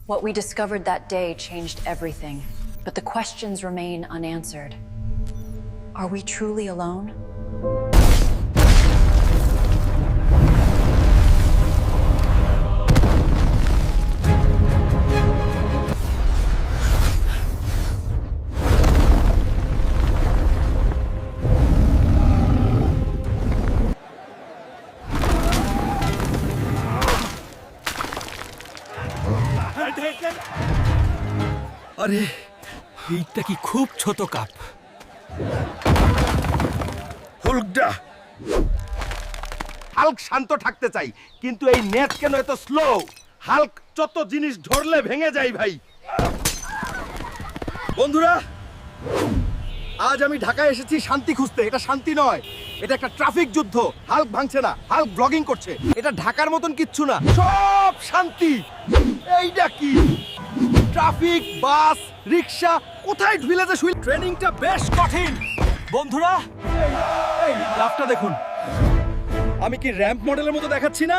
What we discovered that day changed everything, but the questions remain unanswered. Are we truly alone? আরে এইটা কি খুব ছোট cup. হুলকডা Hulk শান্ত থাকতে চাই, কিন্তু এই নেট কেন এত স্লো? হাল্ক যত জিনিস ধরলে ভেঙে যায় ভাই। বন্ধুরা, আজ আমি ঢাকায় এসেছি শান্তি খুঁজতে। এটা শান্তি নয়, এটা একটা ট্রাফিক যুদ্ধ। হাল্ক ভাঙছে না, হাল্ক ব্লগিং করছে। এটা ঢাকার মতন কিচ্ছু না, সব শান্তি। এইটা কি? ট্রাফিক, বাস, রিক্সা, কোথায় ঢুলে যে শুই। ট্রেনিংটা বেশ কঠিন। বন্ধুরা, এই লাফটা দেখুন। আমি কি র্যাম্প মডেলের মতো দেখাচ্ছি না?